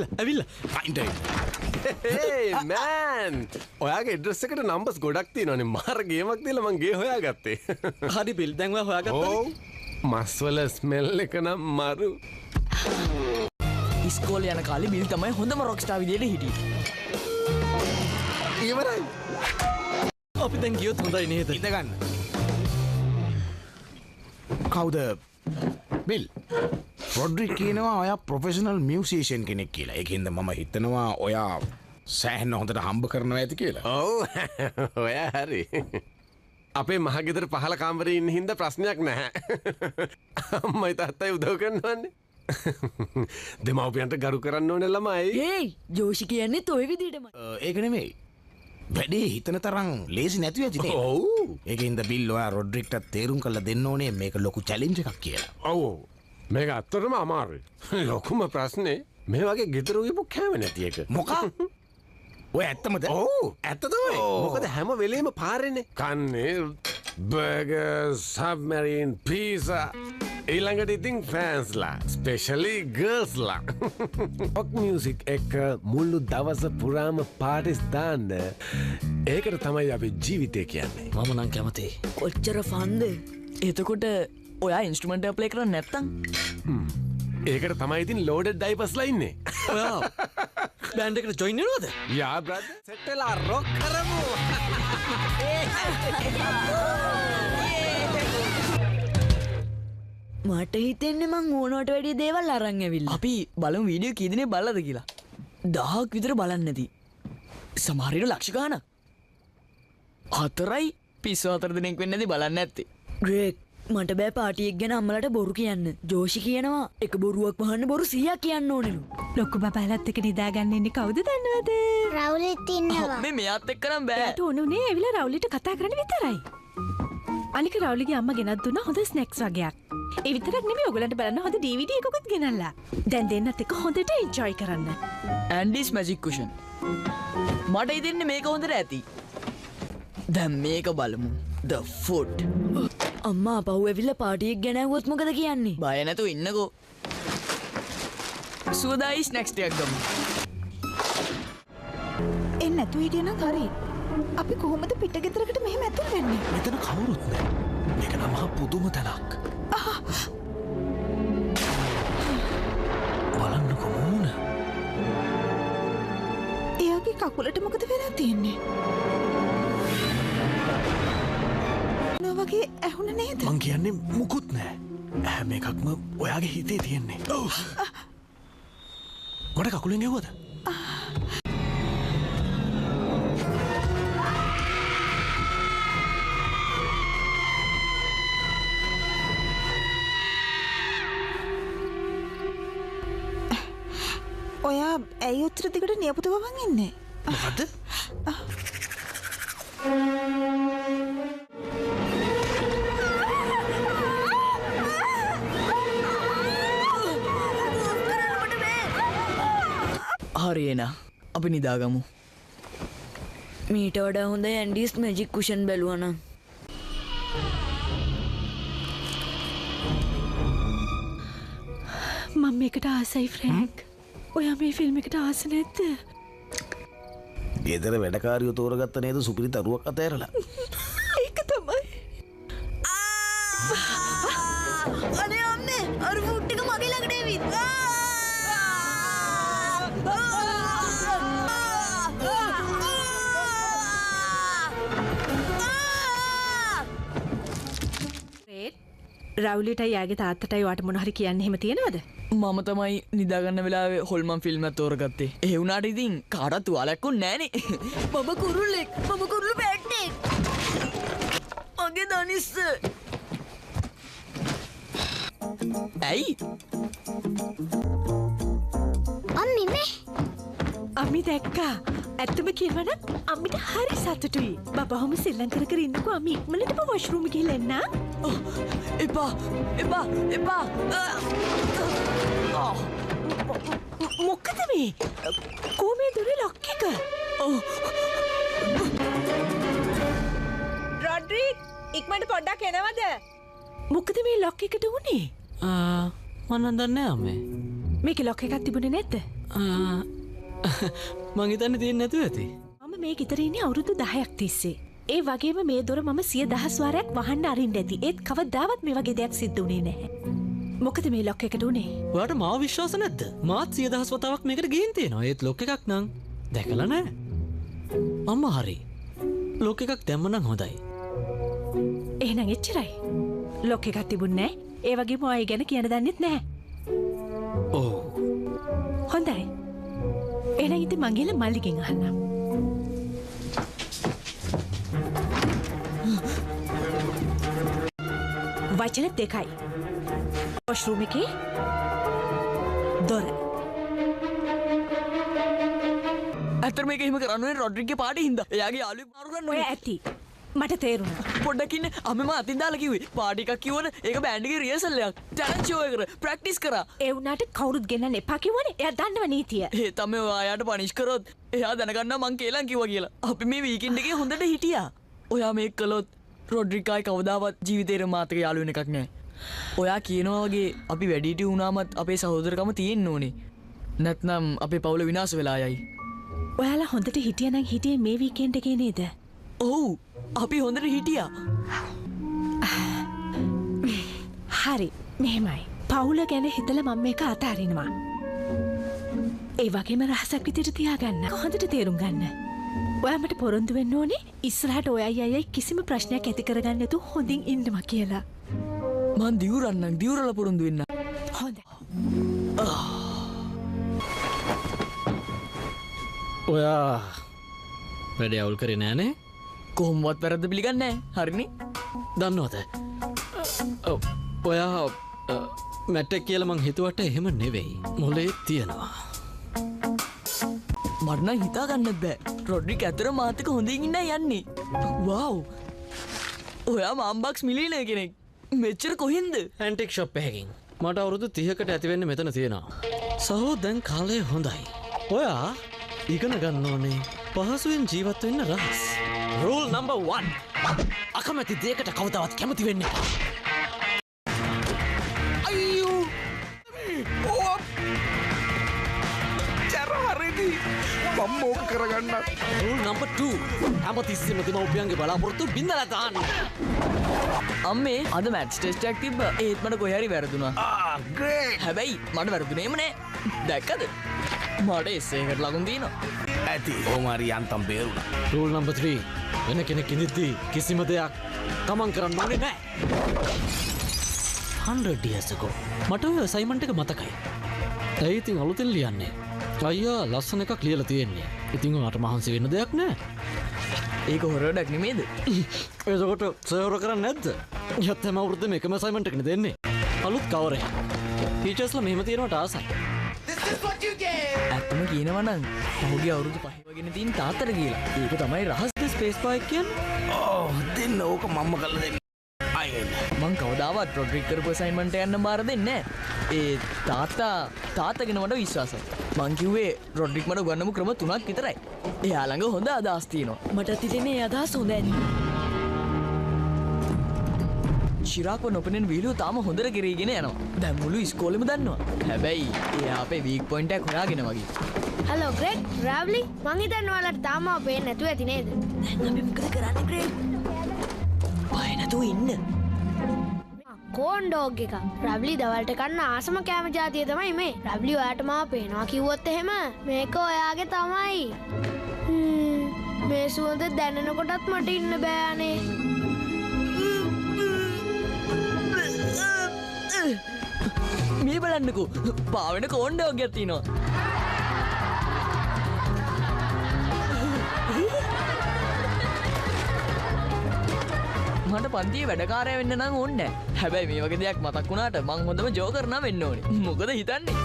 ඇවිල්ලා ෆයින්ඩ් Hey man! ඔයාගේ address එකට නම්බර්ස් ගොඩක් තියෙනවානේ. මාර ගේමක් දීලා මං ගේ හොයාගත්තේ. හරි බිල් දැන් ඔයා හොයාගත්තා ඔව්. මස්වල ස්මෙල් එක නම් මරු. ඉස්කෝලේ යන කාලේ බිල් තමයි හොඳම රොක්ස්ටාර් විදියට හිටියේ. ඉවරයි. අපි දැන් ගියොත් හොඳයි නේද? ඉඳ ගන්න. කවුද? බිල්. රොඩ්රික් කියනවා ඔයා ප්‍රොෆෙෂනල් මියුසිෂියන් කෙනෙක් කියලා. ඒකින්ද මම හිතනවා ඔයා සෑහෙන හොඳට හම්බ කරනවා ඇති කියලා. ඔව්. ඔයා හරි. අපේ මහගෙදර පහල කාමරේ ඉන්න හින්දා ප්‍රශ්නයක් නැහැ. අම්මයි තාත්තයි උදව් කරනවන්නේ. දෙමව්පියන්ට ගරු කරන්න ඕනේ ළමයි. හේයි ජෝෂි කියන්නේත් ඔය විදිහටමයි. ඒක නෙමෙයි. වැඩේ හිතන තරම් ලේසි නැතුව ඇති නේ. ඔව්. ඒකින්ද බිල් ඔයා රොඩ්රික්ටත් තේරුම් කරලා දෙන්න ඕනේ මේක ලොකු චැලෙන්ජ් එකක් කියලා. ඔව්. මේක අත්තරම අමාරුයි. ලොකුම ප්‍රශ්නේ මේ වගේ ගෙදර උයපු කෑම නැති එක. මොකක්? ඔය ඇත්තමද? ඔව් ඇත්ත තමයි. මොකද හැම වෙලේම පාරේනේ. කන්නේ බර්ගර්, සබ්මරීන්, පීසා. ඊළඟට ඉතින් ෆෑන්ස්ලා, ස්පෙෂලි ගර්ල්ස්ලා. රොක් මියුසික් එක මුළු දවස පුරාම පාටිස් දාන්න. ඒකට තමයි අපි ජීවිතය කියන්නේ. මම නම් කැමතියි. කොච්චර ෆන්ද? එතකොට ඔයා ඉන්ස්ට්‍රුමන්ට් එක ප්ලේ කරන්නේ නැත්තම්? ඒකට තමයි ඉතින් ලෝඩඩ් ඩයිපර්ස්ලා ඉන්නේ. ඔයා බෑන්ඩ් එකට ජොයින් වෙනවද? යා බ්‍රදර් සෙට් වෙලා රොක් කරමු. මට හිතෙන්නේ මං ඕනට වැඩිය දේවල් අරන් ඇවිල්ලා. අපි බලමු වීඩියෝ කී දෙනෙක් බලලාද කියලා. 1000ක් විතර බලන්නේ නැති. සමහර විට ලක්ෂ ගාණක්. 4යි පිස්සු 4 දෙනෙක් වෙන්නේ නැති බලන්නේ නැත්තේ. ග්‍රේක් මට බෑ පාටියක් ගැන අම්මලට බොරු කියන්න. ජෝෂි කියනවා එක බොරුවක් වහන්න බොරු 100ක් කියන්න ඕනෙලු. ලොකු බබාලත් එක්ක නිදාගන්න ඉන්නේ කවුද දන්නවද? රවුලෙත් ඉන්නවා. මේ මෙයාත් එක්ක නම් බෑ. ඒට උනුනේ ඇවිල්ලා රවුලිට කතා කරන්න විතරයි. අනික රවුලිගේ අම්මා ගෙනත් දුන්නා හොඳ ස්නැක්ස් වගේක්. ඒ විතරක් නෙමෙයි ඔයගලන්ට බලන්න හොඳ DVD එකකුත් ගෙනල්ලා. දැන් දෙන්නත් එක්ක හොඳට එන්ජොයි කරන්න. ඇන්ඩිස් මැජික් කුෂන්. මට හිතෙන්නේ මේක හොඳට ඇති. දැන් මේක බලමු. The food. අම්මා පහුව ඇවිල්ලා පාටියක් ගැන ඇහුවොත් මොකද කියන්නේ? බය නැතුව ඉන්නකෝ. සුවදායි ස්නැක්ස් ටිකක් ගමු. එන්න නැතුව හිටියනම් හරි. අපි කොහොමද පිටගෙදරකට මෙහෙම ඇතුල් වෙන්නේ? මෙතන කවුරුත් නැහැ. මේක නම් මහා පුදුම තැනක්. බලන්නකො මූණ. එයාගේ කකුලට මොකද වෙලා තියෙන්නේ? වගේ ඇහුණ නේද? මං කියන්නේ මුකුත් නෑ. හැම එකක්ම ඔයාගේ හිතේ තියෙන්නේ. මට කකුලෙන් ගැව්වද? ඔයා ඇයි උත්තර දිගට නියපොතු වවන් ඉන්නේ? මොකද්ද? හරි එන අපි නිදාගමු. මීට වඩා හොඳ ඇන්ඩිස් මැජික් කුෂන් බැලුවා නම්. මම මේකට ආසයි ෆ්‍රැන්ක්. ඔයා මේ ෆිල්ම් එකට ආස නැද්ද? ගෙදර වැඩකාරියෝ තෝරගත්ත නේද සුපිරි තරුවක් අතෑරලා. ඒක තමයි. අනේ අම්මේ අර ෆුඩ් එක මගේ ළඟට එවිත්. රවුලිටයි යාගේ තාත්තටයි වාට මොන හරි කියන්න එහෙම තියෙනවද? මම තමයි නිදාගන්න වෙලාවේ හොල්මන් ෆිල්ම් එක තෝරගත්තේ. ඒ වුණාට ඉතින් කාටවත් තුවාලයක් උන්නේ නෑනේ. මම කුරුල්ලෙක්. මම කුරුළු පැට්ටෙක්. මගේ දනිස්ස. ඇයි? අම්මි මේ අම්මි දැක්කා. ඇත්තම කියනවනම් අම්මිට හරි සතුටුයි. බබාවම සෙල්ලම් කර කර ඉන්නකෝ අම්මි ඉක්මනටම වොෂ්රූම් ගිහලා එන්න. එපා. මොකද මේ? කොහේ දොරේ ලොක් එක? රොඩ්රික් ඉක්මනට පොඩ්ඩක් එනවද? මොකද මේ ලොක් එකට උනේ? මම දන්නේ නැහැ අම්මේ. මේක ලොක් එකක් තිබුණේ නැද්ද? මං හිතන්නේ තියෙන්නේ නැතුව ඇති. මම මේ ගෙදර ඉන්නේ අවුරුදු 10ක් තිස්සේ. ඒ වගේම මේ දොර මම 100,000 වාරයක් වහන්න අරින්න ඇති. ඒත් කවදාවත් මේ වගේ දෙයක් සිද්ධ වුණේ නැහැ. මොකද මේ ලොක් එකට උනේ? ඔයාට මාව විශ්වාස නැද්ද? මාත් 100,000 වතාවක් මේකට ගිහින් තියෙනවා. ඒත් ලොක් එකක් නම් දැකලා නැහැ. අම්මා හරි. ලොක් එකක් දැම්ම නම් හොඳයි. එහෙනම් එච්චරයි. ලොක් එකක් තිබුණේ නැහැ. ඒ වගේම ඔය ගැන කියන්න දන්නෙත් නැහැ. ඔව්. හොඳයි. එහෙනම් ඉතින් මං ගිහලා මල්ලිගෙන් අහන්නම්. වචන දෙකයි. වොෂ්රූම් එකේ දොර. ඇත්තට මේක එහෙම කරන්නේ රොඩ්රික්ගේ පාටි හින්දා. එයාගේ යාළුවෙක් මාරු කරන්න ඔය ඕනේ. ඇති. මට තේරුණා. පොඩ්ඩක් ඉන්න. අම්මම අතින් දාලා කිව්වේ. පාටි එකක් කිව්වනේ. ඒක බෑන්ඩ් එකේ රිහර්සල් එකක්. ටැලන්ට් ෂෝ එකකට ප්‍රැක්ටිස් කරා. ඒ වුණාට කවුරුත් ගෙන්නන්න එපා කිව්වනේ. එයා දන්නව නීතිය. ඒ තමයි ඔයාට පනිෂ් කරොත් එයා දැනගන්නවා මං කේලම් කිව්වා කියලා. අපි මේ වීකෙන්ඩ් එකේ හොඳට හිටියා. ඔයා මේක කළොත් රොඩ්රිකායි කවදාවත් ජීවිතේට මාතක යාළු වෙන එකක් නෑ. ඔයා කියනවා වගේ අපි වැඩිහිටි වුණාමත් අපේ සහෝදරකම තියෙන්න ඕනේ. නැත්නම් අපේ පවුල විනාශ වෙලා යයි. ඔයාලා හොඳට හිටියනම් හිටියේ මේ වීකෙන්ඩ් එකේ නේද? ඔව්. අපි හොඳට හිටියා. හරි. මෙහෙමයි. පවුල ගැන හිතලා මම මේක අතාරිනවා. ඒ වගේම රහසක් විදිහට තියාගන්න. හොඳට තේරුම් ගන්න. ඔයා මට පොරොන්දු වෙන්න ඕනේ ඉස්සරහට ඔයයි අයයි කිසිම ප්‍රශ්නයක් ඇති කරගන්න නැතුව හොඳින් ඉන්නවා කියලා. මං දියුරන්නම් දියුරලා පුරුදු වෙන්න. හොඳයි. ඔයා වැඩේ අවුල් කරේ නෑනේ. කොහොමවත් වැරද්ද පිළිගන්නේ නැහැ. හරිනේ? දන්නවද? ඔයා මැට්ටෙක් කියලා මං හිතුවට එහෙම නෙවෙයි. මොලේ තියෙනවා. මට නම් හිතා ගන්නත් බෑ. රොඩ්රික් ඇතර මාත් එක්ක හොඳින් ඉන්න යන්නේ. වව්. ඔයා මාම්බක්ස් මිලියනර් කෙනෙක්. මෙච්චර කොහෙන්ද? ඇන්ටික් ෂොප් එකකින්. මට අවුරුදු 30කට ඇති වෙන්න මෙතන තියෙනවා. සහෝ දැන් කාලය හොඳයි. ඔයා ඉගෙන ගන්න ඕනේ පහසුවෙන් ජීවත් වෙන්න රහස්. Rule number 1. අකමැති දෙයකට කවදාවත් කැමති වෙන්න එපා. අයියෝ ඕ චරහරෙදි මම මොක කරගන්න. Rule number 2. හැමතිස්සෙම දෙමව්පියන්ගේ බලාපොරොත්තු බින්දලා දාන්න. අම්මේ අද මැට්ස් ටෙස්ට් එකක් තිබ්බා. ඒත් මට කොහේ හරි වැරදුනා. ග්‍රේට්. හැබැයි මට වැරදුනේම නෑ. දැක්කද? මට එස්සේ එකට ලකුණු දිනවා. ඇති ඕමාරි යන්තම් බේරුණා. Rule number 3. වෙන කෙනෙක් ඉඳිද්දී කිසිම දෙයක් තමන් කරන්න ඕනේ නෑ. 100 years ago. මට ඔය අසයින්මන්ට් එක මතකයි. ඇයි ඉතින් අලුතෙන් ලියන්නේ? අයියා ලස්සන එකක් ලියලා තියෙන්නේ. ඉතින් මට මහන්සි වෙන්න දෙයක් නෑ. ඒක හොරඩක් නෙමේද? එතකොට සර්වර් කරන්නේ නැද්ද? යත් හැම අවුරුද්දෙම එකම අසයින්මන්ට් එකනේ දෙන්නේ. අලුත් කවරේ. ටීචර්ස්ලා මෙහෙම තියෙනවට ආසයි. ඇත්තම කියනවා නම් පහුගිය අවුරුදු 5 වගේ තියෙන තාත්තට කියලා. ඒක තමයි රහස් ස්පේස් පාක් කියන්නේ. ඕ දෙන්න ඕක මම්ම කළ දෙන්න. අයින්. මං කවදාවත් රොඩ්රික් කරපු අසයින්මන්ට් එක යන්න බාර දෙන්නේ නැහැ. ඒ තාත්තගෙන මට විශ්වාසයි. මං කිව්වේ රොඩ්රික් මට උගන්වපු ක්‍රම 3ක් විතරයි. එයා ළඟ හොඳ අදහස් තියෙනවා. මටත් හිතෙන්නේ ඒ අදහස් හොඳයි. චිරාක්ව නොපෙනෙන වීලුව තාම හොඳට ගෙරීගෙන යනවා. දැන් මුළු ඉස්කෝලෙම දන්නවා. හැබැයි එයා අපේ වීක් පොයින්ට් එකක් හොයාගෙන වගේ. හලෝ ග්‍රෙග් රැව්ලි මං හිතන්නේ ඔයාලට තාම පේන්නේ නැතුව ඇති නේද? දැන් අපි මොකද කරන්නේ ග්‍රේග්? බය නැතුව ඉන්න. කෝන් ඩොග් එක. රැව්ලි දවල්ට කන්න ආසම කෑම ජාතිය තමයි මේ. රැව්ලි ඔයාට මාව පේනවා කිව්වොත් එහෙම මේක ඔයාගේ තමයි. මේ සුවඳ දැනෙනකොටත් මට ඉන්න බෑනේ. මේ බලන්නකෝ පාවෙන කෝන් ඩොග් එකක් තියෙනවා. මට පන්තියේ වැඩකාරය වෙන්න නම් ඕනේ නැහැ. හැබැයි මේ වගේ දෙයක් මතක් වුණාට මං හොඳම ජෝකර් නම් වෙන්න ඕනේ. මොකද හිතන්නේ?